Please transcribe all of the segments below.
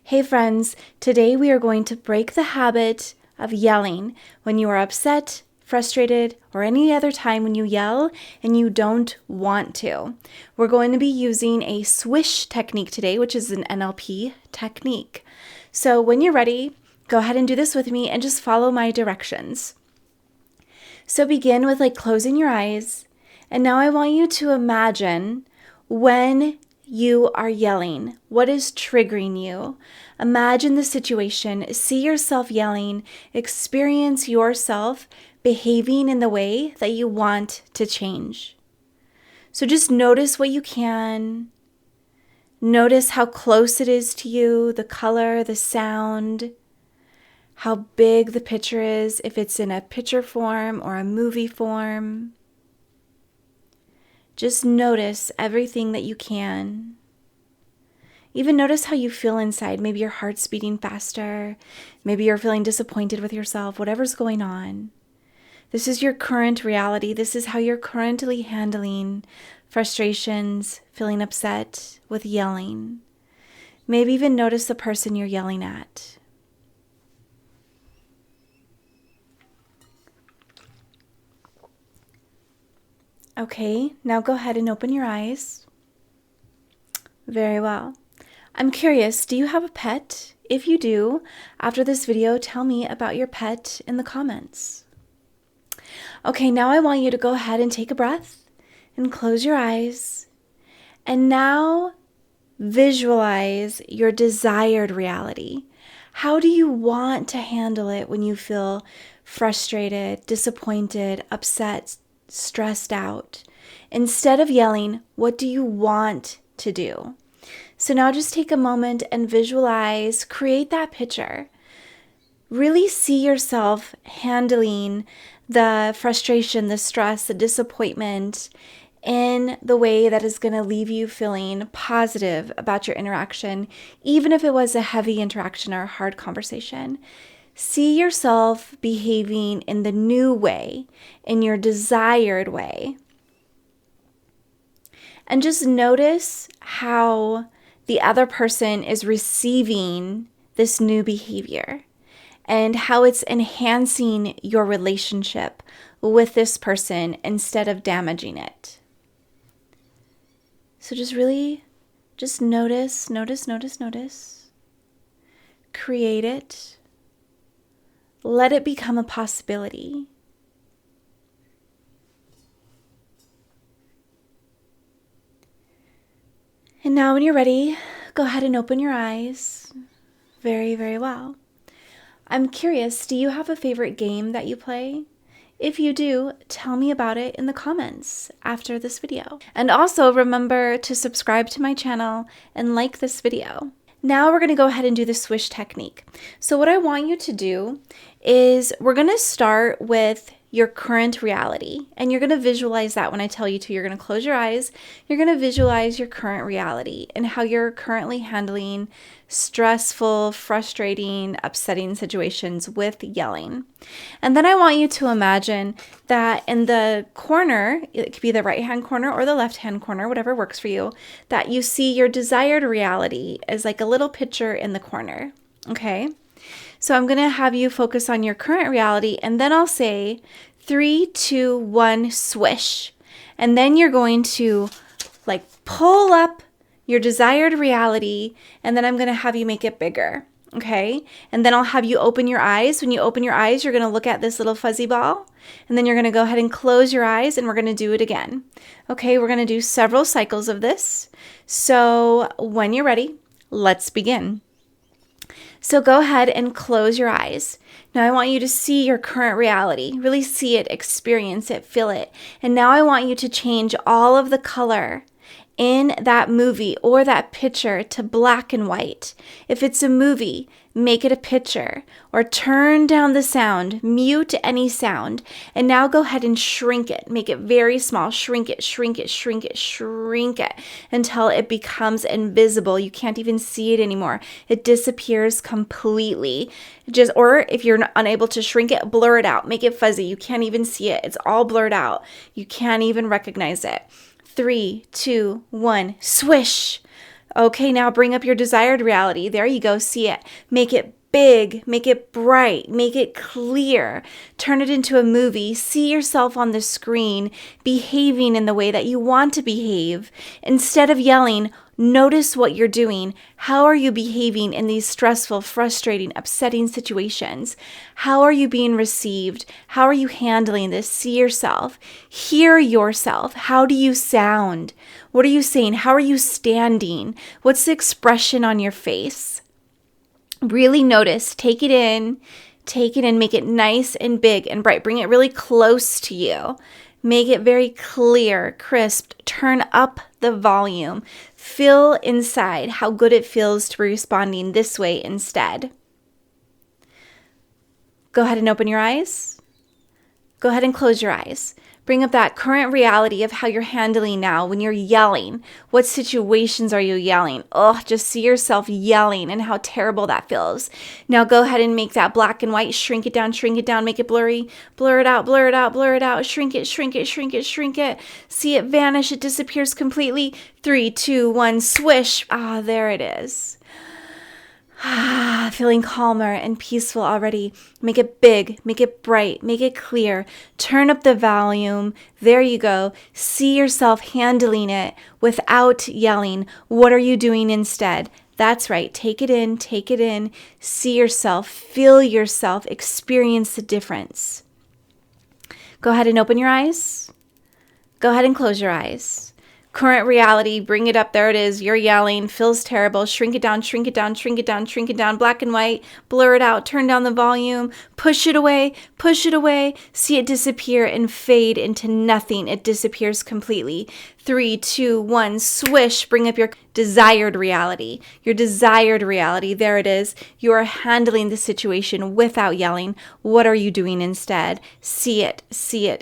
Hey friends, today we are going to break the habit of yelling when you are upset, frustrated, or any other time when you yell and you don't want to. We're going to be using a Swish technique today, which is an NLP technique. So when you're ready, go ahead and do this with me and just follow my directions. So begin with closing your eyes. And now I want you to imagine when you are yelling, what is triggering you? Imagine the situation, see yourself yelling, experience yourself behaving in the way that you want to change. So just notice what you can. Notice how close it is to you, the color, the sound, how big the picture is, if it's in a picture form or a movie form. Just notice everything that you can. Even notice how you feel inside. Maybe your heart's beating faster. Maybe you're feeling disappointed with yourself, whatever's going on. This is your current reality. This is how you're currently handling frustrations, feeling upset with yelling. Maybe even notice the person you're yelling at. Okay, now go ahead and open your eyes. Very well. I'm curious, do you have a pet? If you do, after this video, tell me about your pet in the comments. Okay, now I want you to go ahead and take a breath and close your eyes. And now visualize your desired reality. How do you want to handle it when you feel frustrated, disappointed, upset, stressed out? Instead of yelling, what do you want to do? So now just take a moment and visualize, create that picture. Really see yourself handling the frustration, the stress, the disappointment in the way that is going to leave you feeling positive about your interaction, even if it was a heavy interaction or a hard conversation. See yourself behaving in the new way, in your desired way. And just notice how the other person is receiving this new behavior and how it's enhancing your relationship with this person instead of damaging it. So just notice. Create it. Let it become a possibility. And now when you're ready, go ahead and open your eyes. Very, very well. I'm curious, do you have a favorite game that you play? If you do, tell me about it in the comments after this video. And also remember to subscribe to my channel and like this video. Now we're going to go ahead and do the Swish technique. So what I want you to do is we're going to start with your current reality. And you're going to visualize that when I tell you to. You're going to close your eyes. You're going to visualize your current reality and how you're currently handling stressful, frustrating, upsetting situations with yelling. And then I want you to imagine that in the corner, it could be the right-hand corner or the left-hand corner, whatever works for you, that you see your desired reality as like a little picture in the corner. Okay? So I'm going to have you focus on your current reality, and then I'll say 3, 2, 1, swish. And then you're going to pull up your desired reality, and then I'm going to have you make it bigger. Okay? And then I'll have you open your eyes. When you open your eyes, you're going to look at this little fuzzy ball, and then you're going to go ahead and close your eyes, and we're going to do it again. Okay? We're going to do several cycles of this. So when you're ready, let's begin. So go ahead and close your eyes. Now I want you to see your current reality. Really see it, experience it, feel it. And now I want you to change all of the color in that movie or that picture to black and white. If it's a movie, make it a picture, or turn down the sound, mute any sound, and now go ahead and shrink it. Make it very small. Shrink it until it becomes invisible. You can't even see it anymore. It disappears completely. Or if you're unable to shrink it, blur it out. Make it fuzzy. You can't even see it. It's all blurred out. You can't even recognize it. 3, 2, 1, swish. Okay, now bring up your desired reality. There you go. See it. Make it big, make it bright, make it clear. Turn it into a movie. See yourself on the screen behaving in the way that you want to behave. Instead of yelling, notice what you're doing. How are you behaving in these stressful, frustrating, upsetting situations? How are you being received? How are you handling this? See yourself. Hear yourself. How do you sound? What are you saying? How are you standing? What's the expression on your face? Really notice, take it in, make it nice and big and bright. Bring it really close to you. Make it very clear, crisp. Turn up the volume. Feel inside how good it feels to be responding this way instead. Go ahead and open your eyes. Go ahead and close your eyes. Bring up that current reality of how you're handling now when you're yelling. What situations are you yelling? Oh, just see yourself yelling and how terrible that feels. Now go ahead and make that black and white, shrink it down, make it blurry, blur it out, shrink it, shrink it. See it vanish, it disappears completely. 3, 2, 1, swish. Ah, there it is. Feeling calmer and peaceful already. Make it big, make it bright, make it clear. Turn up the volume. There you go. See yourself handling it without yelling. What are you doing instead? That's right. Take it in, see yourself, feel yourself, experience the difference. Go ahead and open your eyes. Go ahead and close your eyes. Current reality, bring it up. There it is. You're yelling, feels terrible. Shrink it down, black and white, blur it out, turn down the volume, push it away. See it disappear and fade into nothing. It disappears completely. 3, 2, 1, swish. Bring up your desired reality. There it is. You are handling the situation without yelling. What are you doing instead? See it,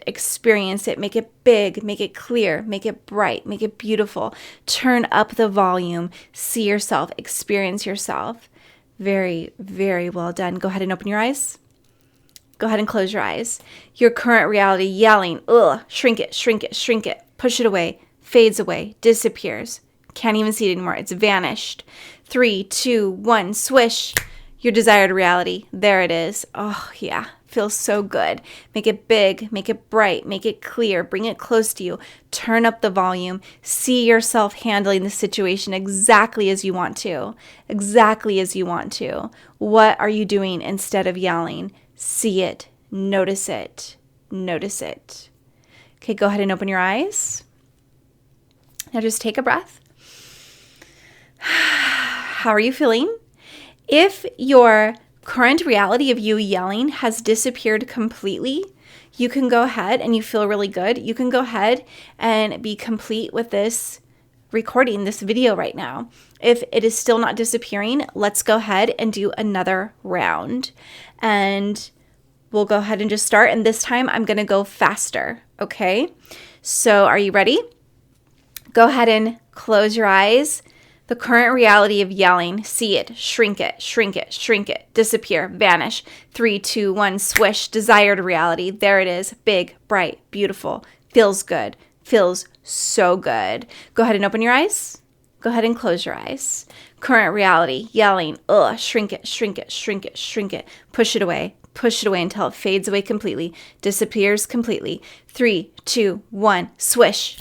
experience it. Make it big, make it clear, make it bright, make it beautiful. Turn up the volume. See yourself, experience yourself. Very, very well done. Go ahead and open your eyes. Go ahead and close your eyes. Your current reality, yelling, shrink it, push it away, fades away, disappears. Can't even see it anymore. It's vanished. 3, 2, 1, swish. Your desired reality. There it is. Oh, yeah. Feels so good. Make it big. Make it bright. Make it clear. Bring it close to you. Turn up the volume. See yourself handling the situation exactly as you want to. What are you doing instead of yelling? See it. Notice it. Okay, go ahead and open your eyes. Now just take a breath. How are you feeling? If your current reality of you yelling has disappeared completely, you can go ahead and you feel really good. You can go ahead and be complete with this recording, this video right now. If it is still not disappearing, let's go ahead and do another round. And we'll go ahead and just start. And this time I'm going to go faster. Okay. So are you ready? Go ahead and close your eyes. The current reality of yelling, see it, shrink it, disappear, vanish. 3, 2, 1, swish, desired reality. There it is, big, bright, beautiful, feels good, feels so good. Go ahead and open your eyes. Go ahead and close your eyes. Current reality, yelling, shrink it, push it away until it fades away completely, disappears completely. 3, 2, 1, swish.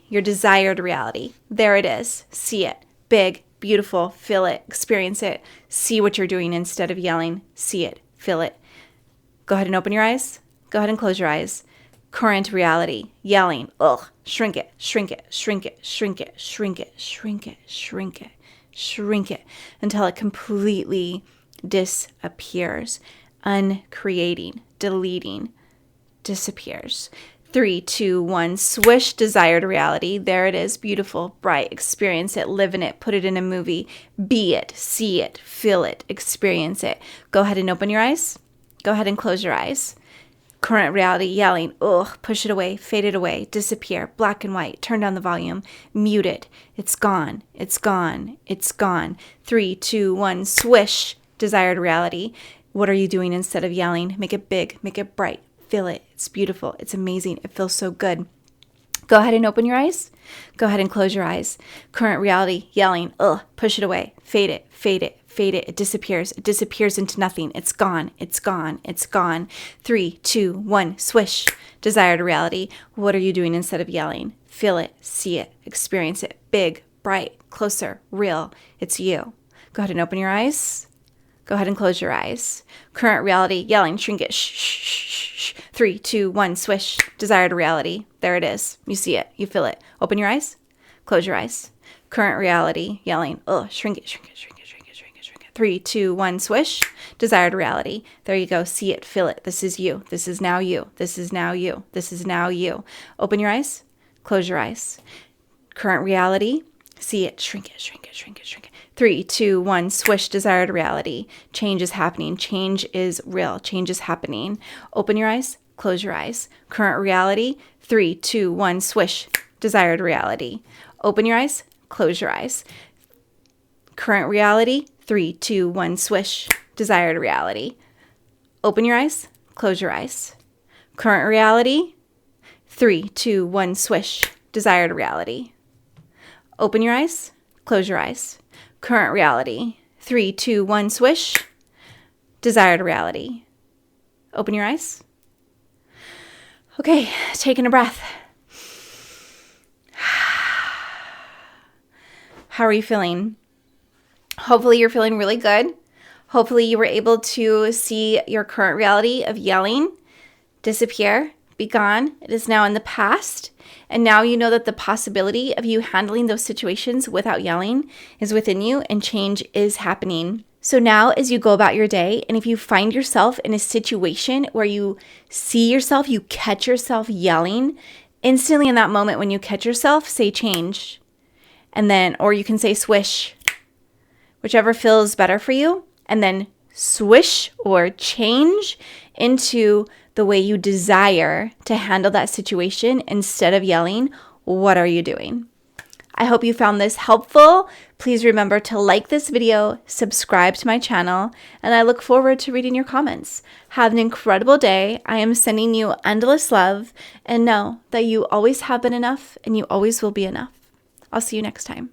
Your desired reality. There it is. See it. Big, beautiful, feel it, experience it, see what you're doing instead of yelling, see it, feel it. Go ahead and open your eyes. Go ahead and close your eyes. Current reality, yelling, shrink it until it completely disappears, uncreating, deleting, disappears. 3, 2, 1, swish, desired reality. There it is, beautiful, bright, experience it, live in it, put it in a movie, be it, see it, feel it, experience it. Go ahead and open your eyes. Go ahead and close your eyes. Current reality, yelling, push it away, fade it away, disappear, black and white, turn down the volume, mute it. It's gone. 3, 2, 1, swish, desired reality. What are you doing instead of yelling? Make it big, make it bright. Feel it. It's beautiful. It's amazing. It feels so good. Go ahead and open your eyes. Go ahead and close your eyes. Current reality, yelling, ugh, push it away, fade it, fade it, fade it. It disappears into nothing. It's gone, it's gone, it's gone. 3, 2, 1, swish. Desired reality. What are you doing instead of yelling? Feel it, see it, experience it. Big, bright, closer, real. It's you. Go ahead and open your eyes. Go ahead and close your eyes. Current reality, yelling, shrink it, shh, shh, shh, shh. 3, 2, 1, swish. Desired reality. There it is. You see it. You feel it. Open your eyes. Close your eyes. Current reality, yelling, oh, shrink it, shrink it, shrink it, shrink it, shrink it, shrink it. 3, 2, 1, swish. Desired reality. There you go. See it. Feel it. This is you. This is now you. This is now you. This is now you. Open your eyes. Close your eyes. Current reality. See it. Shrink it, shrink it, shrink it, shrink it. 3, 2, 1, swish. Desired reality. Change is happening. Change is real. Change is happening. Open your eyes. Close your eyes. Current reality. 3, 2, 1, swish. Desired reality. Open your eyes. Close your eyes. Current reality. 3, 2, 1, swish. Desired reality. Open your eyes. Close your eyes. Current reality. 3, 2, 1, swish. Desired reality. Open your eyes. Close your eyes. Current reality. 3, 2, 1, swish. Desired reality. Open your eyes. Okay, taking a breath. How are you feeling? Hopefully you're feeling really good. Hopefully you were able to see your current reality of yelling disappear, be gone. It is now in the past. And now you know that the possibility of you handling those situations without yelling is within you and change is happening. So now as you go about your day, and if you find yourself in a situation where you see yourself, you catch yourself yelling, instantly in that moment when you catch yourself, say change. And then, or you can say swish, whichever feels better for you. And then swish or change into the way you desire to handle that situation instead of yelling. What are you doing? I hope you found this helpful. Please remember to like this video, subscribe to my channel, and I look forward to reading your comments. Have an incredible day. I am sending you endless love, and know that you always have been enough and you always will be enough. I'll see you next time.